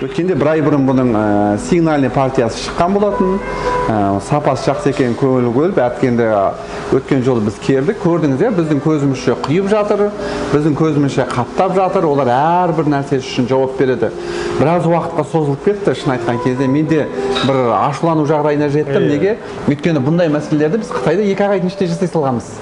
Өткенде бір ай бұрын бұның сигнальный партиясы шыққан болатын. Сапасы жақсы екенін көңіл бөліп, әткенде өткен жолы біз кердік, көрдіңіз, біздің көзімізше құйып жатыр, біздің көзімізше қаптап жатыр, олар әрбір нәрсе үшін жауап береді. Біраз уақытқа созылып кетті, шын айтқан кезде менде бір ашулану жағдайына жеттім. Неге? Өйткені бұндай мәселелерді біз Қытайда 2 айдың ішінде жасай салғанбыз.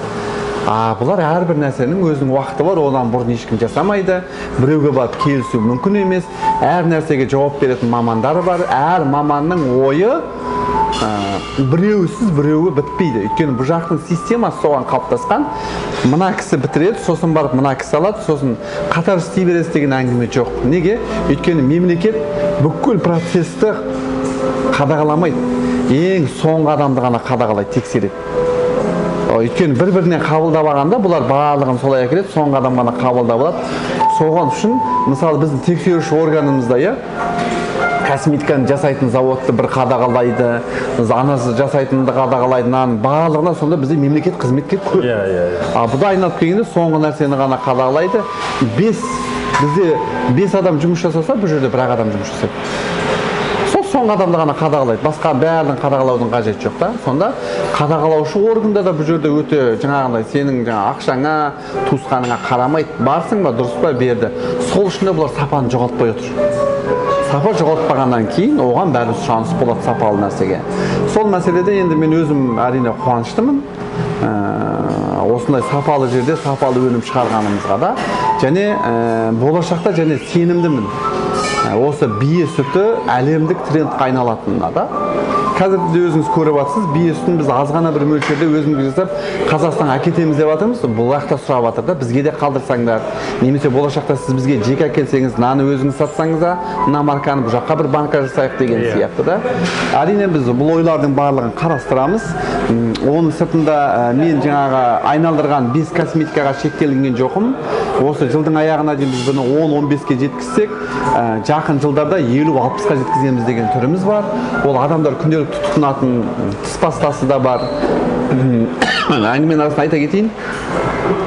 Бұлар әрбір нәрсенің өзінің уақыты бар, одан бұрын ешкім жасамайды. Біреуге барып келісу мүмкін емес. Әр нәрсеге жауап беретін мамандары бар. Әр маманның ойы біреусіз біреуі бітпейді. Өйткені бұл жақтың системасы соған қалыптасқан. Мына кісі бітіреді, сосын барып мына кісі алады, сосын қатар істей бересіз деген әңгіме жоқ. Неге? Өйткені мемлекет бүкіл процесті қадағаламайды. Ең соңғы адамды ғана қадағалайды, тексереді. Өйткені бір-бірінен қабылдап алғанда бұлар барлығын солай әкеледі, соңғы адам ғана қабылдап алады. Соған үшін, мысалы біздің тексеруші органымызда, косметиканы жасайтын заводты бір қадағалайды, анасы жасайтынды қадағалайды, барлығына сонда бізде мемлекет қызметкер көп. Бұда айналып келгенде соңғы нәрсені ғана қадағалайды. Бізде 5 адам жұмыс жасаса, бұл жерде 1 адам жұмыс жасайды. Соңғы адамды ғана қадағалайды. Басқа бәрін қадағалаудың қажеті жоқ та. Сонда қадағалаушы органда да бұл жерде өте жаңағындай сенің ақшаңа, туысқаныңа қарамайды. Барсың ба, дұрыс па берді. Сол үшін де бұлар сапаны жоғалтпай отыр. Сапа жоғалтпағаннан кейін оған бәрі шанс болады сапалы нәрсеге. Сол мәселеде енді мен өзім әрине қуаныштымын. Осындай сапалы жерде сапалы өнім шығарғанымызға да. Және болашақта және сенімдімін. Осы бие сүті әлемдік трендқа айналатынына да. Қазір де өзіңіз көріп жатсыз, бие сүтін біз азғана бір мөлшерде өзіміз жасап, Қазақстанға әкетеміз деп жатырмыз. Бұл жақта сұрап жатыр да, бізге де қалдырсаңдар, немесе болашақта сіз бізге жеке әкелсеңіз, наны өзіңіз сатсаңыз да, мына марканы бұл жаққа бір банка жасайық деген сияқты да. Әрине біз бұл ойлардың барлығын қарастырамыз. Оның сыртында мен жаңағы айналдырған 5 косметикаға шектелінген жоқым. Осы жылдың аяғына дейін біз бұны 10-15-ке жеткізсек, жақын жылдарда 50-60-қа жеткіземіз деген түріміз бар. Ол адамдар күнделікті тұтынатын тіс пастасы да бар. Әңгімен арасында айта кетейін,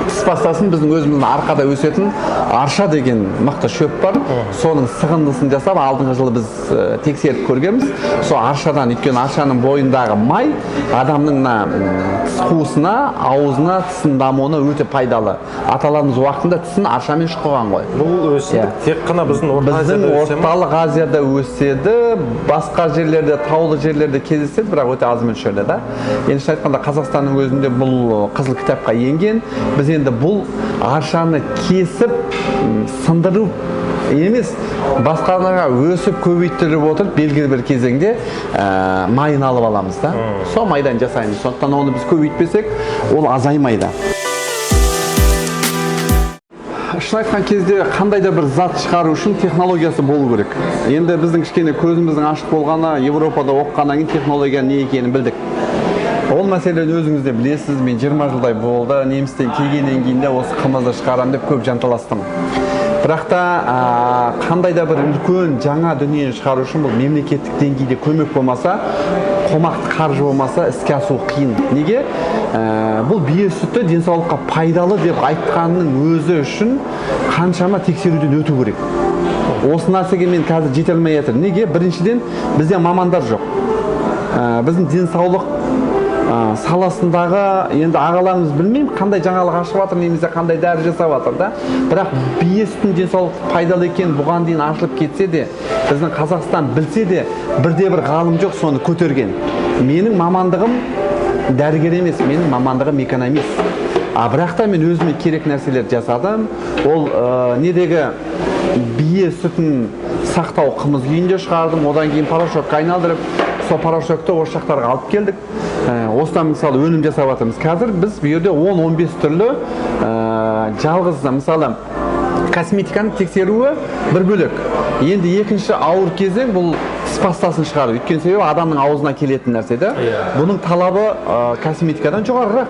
тіс пастасын біздің өзіміздің арқада өсетін арша деген мықты шөп бар. Соның сығындысын жасап, алдыңғы жылы біз тексеріп көргенбіз. Сол аршадан, өйткені аршаның бойындағы май адамның тіс қуысына, аузына, тісінің дамуына өте пайдалы. Аталарымыз уақытында тісін аршамен шұқыған ғой. Бұл өсімдік тек қана біздің орталық Азияда өседі, басқа жерлерде, таулы жерлерде кездеседі, бірақ өте аз мөлшерде да. Енді айтқанда Қазақстанның өзінде бұл қызыл кітапқа енген. Біз енді бұл аршаны кесіп, сындыру емес, басқаларға өсіп көбейттіріп отырып, белгілі бір кезеңде майын алып аламыз да. Сол майдан жасаймыз. Сондықтан оны біз көбейтпесек, ол азаймайды. Шын айтқан кезде қандай да бір зат шығару үшін технологиясы болу керек. Енді біздің кішкене көзіміздің ашық болғаны, Европада оқығаннан кейін технологияның не екенін білдік. Ол мәселені өзіңіз де білесіз, мен 20 жылдай болды, немістен келгеннен кейін де осы қымызды шығарам деп көп жанталастым. Бірақ та қандай да бір үлкен жаңа дүниені шығару үшін бұл мемлекеттік деңгейде көмек болмаса, қомақты қаржы болмаса, іске асу қиын. Неге? Бұл бие сүті денсаулыққа пайдалы деп айтқанның өзі үшін қаншама тексеруден өту керек. Осы нәрсеге мен қазір жете алмай жатыр. Неге? Біріншіден бізде мамандар жоқ. Біздің денсаулық саласындағы енді ағаларымыз білмеймін қандай жаңалық ашып жатыр, немесе қандай дәрі жасап жатыр да. Бірақ бие сүтінің денсаулыққа пайдалы екен бұған дейін ашылып кетсе де, біздің Қазақстан білсе де, бірде-бір ғалым жоқ соны көтерген. Менің мамандығым дәрігер емес, менің мамандығым экономист. Бірақ та мен өзіме керек нәрселер жасадым. Ол недегі бие сүтін сақтау қымыз күйінде шығардым, одан кейін порошокқа айналдырып, сол порошокты осы жақтарға алып келдік. Осыдан мысалы өнім жасап жатырмыз. Қазір біз бұл жерде 10-15 түрлі жалғыз мысалы косметиканы тексеруі бір бөлек. Енді екінші ауыр кезең бұл тіс пастасын шығару. Өйткені себебі адамның аузына келетін нәрсе де. Бұның талабы косметикадан жоғарырақ.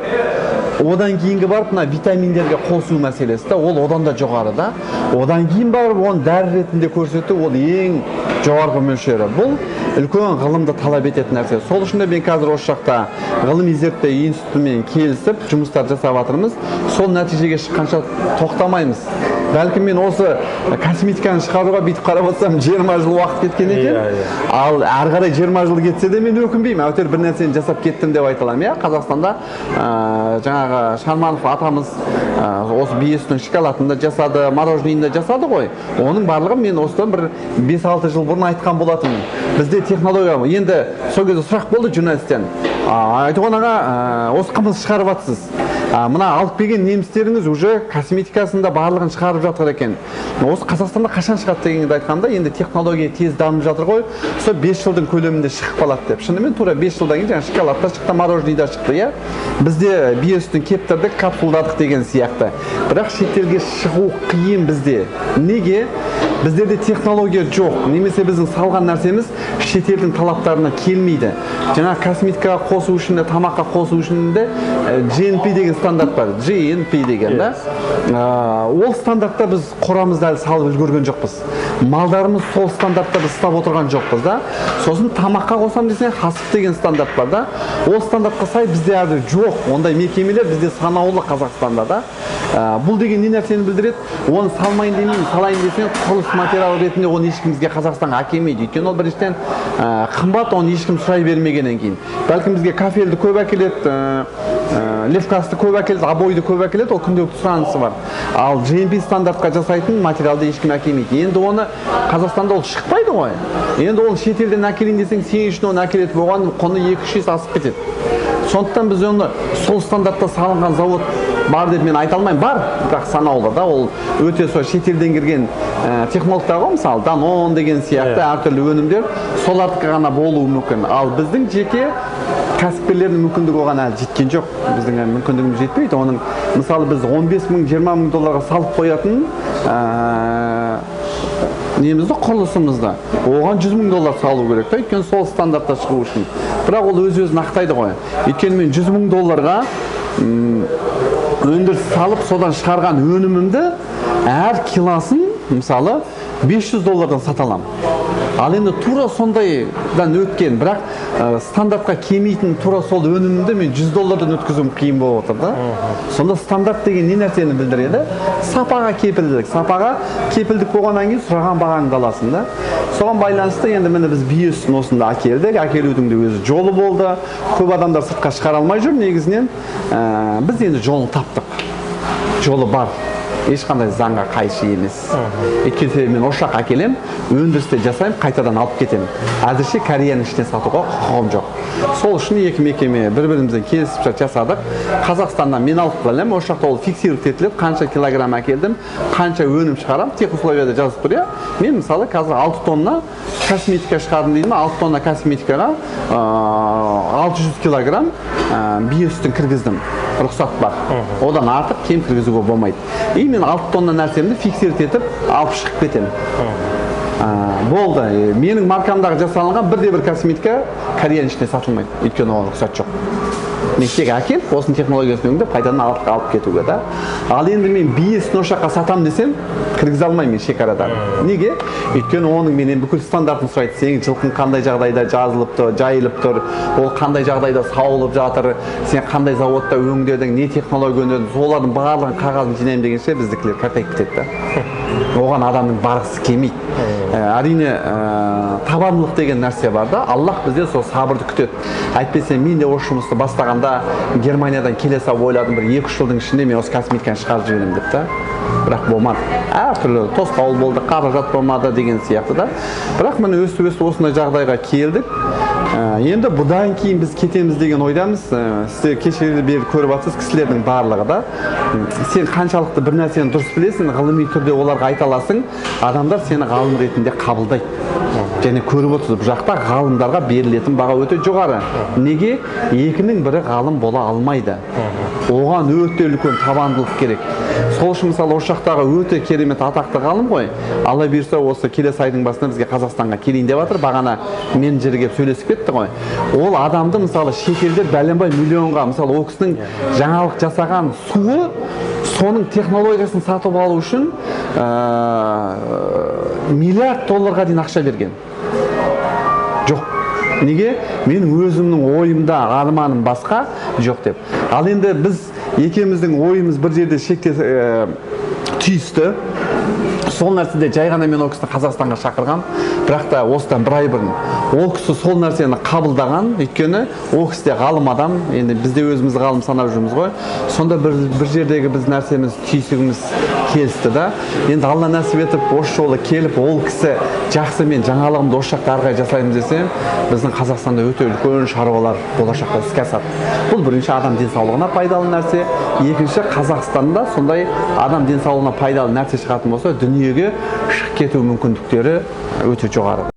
Одан кейінгі барып мына витаминдерге қосу мәселесі де, ол одан да жоғары да. Одан кейін барып оны дәрі ретінде көрсету, ол ең жоғарғы мөлшері. Бұл үлкен ғылымды талап ететін нәрсе. Сол үшін де мен қазір осы жақта ғылыми зерттеу институтымен келісіп жұмыстар жасап жатырмыз. Сол нәтижеге шыққанша тоқтамаймыз. Бәлкім мен осы косметиканы шығаруға бүйтіп қарап отырсам 20 жыл уақыт кеткен екен. Ал ары қарай 20 жыл кетсе де мен өкінбеймін. Әйтеуір бір нәрсені жасап кеттім деп айта аламын. Иә, Қазақстанда жаңағы Шарманов атамыз осы биесінің шоколадын да жасады, мороженыйын да жасады ғой. Оның барлығын мен осыдан бір 5-6 жыл бұрын айтқан болатынмын. Бізде технология, енді сол кезде сұрақ болды журналисттен. Айтуған аға, осы қымыз шығарып жатсыз. Мына алып келген немістеріңіз уже косметикасында барлығын шығарып жатыр екен. Осы Қазақстанда қашан шығады дегенді айтқанда, енді технология тез дамып жатыр ғой. Сол 5 жылдың көлемінде шығып қалады деп. Шынымен тура 5 жылдан кейін жаңа шоколад та шықты, мороженый да шықты, иә. Бізде биосүтін кептірдік, капсулдадық деген сияқты. Бірақ шетелге шығу қиын бізде. Неге? Біздерде технология жоқ, немесе біздің салған нәрсеміз шетелдің талаптарына келмейді. Жаңа косметикаға қосу үшін де, тамаққа қосу үшін де GNP деген стандарт бар. GNP деген да. Ол стандартта біз қорамызды әлі салып үлгерген жоқпыз. Малдарымыз сол стандартта біз ұстап отырған жоқпыз да. Сосын тамаққа қосам десең, хасып деген стандарт бар да. Ол стандартқа сай бізде әлі жоқ. Ондай мекемелер бізде санаулы Қазақстанда да. Бұл деген не нәрсені білдіреді? Оны салмайын демеймін, салайын десең, құрылыс материалы ретінде оны ешкімізге Қазақстанға әкелмейді. Өйткені ол біріншіден қымбат, оны ешкім сұрай бермегеннен кейін. Бәлкім бізге кафельді көп әкеледі, левкасты көп әкеледі, обойды көп әкеледі, ол күнделікті сұранысы бар. Ал GMP стандартқа жасайтын материалды ешкім әкелмейді. Енді оны Қазақстанда ол шықпайды ғой. Енді ол шетелден әкелейін десең, сен үшін оны әкеледі болған құны 2-3 есе асып кетеді. Сондықтан біз оны сол стандартта салынған завод бар деп мен айта алмаймын. Бар, бірақ санаулы да, ол өте сол шетелден келген технологтар ғой, мысалы Danone деген сияқты әртүрлі өнімдер солардікі ғана болуы мүмкін. Ал біздің жеке кәсіпкерлердің мүмкіндігі оған әлі жеткен жоқ. Біздің мүмкіндігіміз жетпейді. Оның мысалы біз 15 мың, 20 мың долларға салып қоятын немізді, құрылысымызды. Оған 100 мың доллар салу керек та, өйткені сол стандартта шығу үшін. Бірақ ол өз-өзін ақтайды ғой. Өйткені мен 100 мың долларға өндіріс салып, содан шығарған өнімімді әр килосын, мысалы, 500 доллардан сата аламын. Ал енді тура сондайдан өткен, бірақ стандартқа келмейтін тура сол өнімімді мен 100 доллардан өткізуім қиын болып отыр да. Сонда стандарт деген не нәрсені білдіреді? Сапаға кепілдік. Сапаға кепілдік болғаннан кейін сұраған бағаңды аласың да. Соған байланысты енді міне біз биосүтін осында әкелдік. Әкелудің де өзі жолы болды. Көп адамдар сыртқа шығара алмай жүр негізінен. Біз енді жолын таптық. Жолы бар. Ешқандай заңға қайшы емес. Өйткені мен осы жаққа әкелем, өндірісте жасаймын, қайтадан алып кетемін. Әзірше Кореяның ішіне сатуға құқығым жоқ. Сол үшін екі мекеме бір-бірімізбен келісіп жасадық. Қазақстаннан мен алып келем, осы жақта ол фиксировать етіледі, қанша килограмм әкелдім, қанша өнім шығарам, тех условияда жазып тұр. Мен мысалы қазір 6 тонна косметика шығардым деймін, 6 тонна косметикаға 600 килограмм биосүтін кіргіздім. Рұқсат бар. Одан артық кем кіргізуге болмайды. И мен 6 тонна нәрсемді фиксировать етіп алып шығып кетемін. Болды. Менің маркамдағы жасалынған бірде-бір косметика Кореяның ішінде сатылмайды. Өйткені оған рұқсат жоқ. Мен тек әкеліп, осының технологиясын өңдеп, қайтадан алып кетуге да. Ал енді мен биесін осы жаққа сатам десем, кіргізе алмаймын шекарадан. Неге? Өйткені оның менен бүкіл стандартын сұрайды. Сен жылқың қандай жағдайда жазылып тұр, жайылып тұр, ол қандай жағдайда сауылып жатыр, сен қандай заводта өңдедің, не технология өңдедің, солардың барлығын қағазын жинаймын дегенше біздікілер қартайып кетеді да. Оған адамның барғысы келмейді. Әрине табандылық деген нәрсе бар да. Аллах бізде сол сабырды күтеді. Әйтпесе мен де осы жұмысты бастағанда Германиядан келе салып ойладым, бір 2-3 жылдың ішінде мен осы косметиканы шығарып жіберемін деп та. Бірақ болмады. Әртүрлі тосқауыл болды, қаражат болмады деген сияқты да. Бірақ міне өстіп осындай жағдайға келдік. Енді бұдан кейін біз кетеміз деген ойдамыз. Сіздер кешелі бері көріп жатсыз кісілердің барлығы да. Сен қаншалықты бір нәрсені дұрыс білесің, ғылыми түрде оларға айта аласың, адамдар сені ғалым ретінде қабылдайды. Және көріп отырсыз, бұл жақта ғалымдарға берілетін баға өте жоғары. Неге? Екінің бірі ғалым бола алмайды. Оған өте үлкен табандылық керек. Сол үшін мысалы осы жақтағы өте керемет атақты ғалым ғой. Алла бұйырса осы келесі айдың басында бізге Қазақстанға келейін деп жатыр. Бағана менеджерге сөйлесіп кетті ғой. Ол адамды мысалы шетелдер бәленбай миллионға, мысалы ол кісінің жаңалық жасаған суы, соның технологиясын сатып алу үшін $1 миллиард дейін ақша берген. жоқ. Неге? Менің өзімнің ойымда арманым басқа жоқ деп. Ал енді біз екеуміздің ойымыз бір жерде түйісті. Сол нәрседе жай ғана мен ол кісіні Қазақстанға шақырғам, бірақ та осыдан бір ай бұрын ол кісі сол нәрсені қабылдаған, өйткені ол кісі де ғалым адам, енді біз де өзімізді ғалым санап жүрміз ғой. Сонда бір жердегі біз нәрсеміз түйсігіміз келісті да. Енді Алла нәсіп етіп осы жолы келіп ол кісі жақсы, мен жаңалығымды осы жақта ары қарай жасаймыз десем, біздің Қазақстанда өте үлкен шаруалар болашақта іске асады. Бұл бірінші адам денсаулығына пайдалы нәрсе, екінші Қазақстанда сондай адам денсаулығына пайдалы нәрсе шығатын болса, дүниеге шығып кету мүмкіндіктері өте жоғары.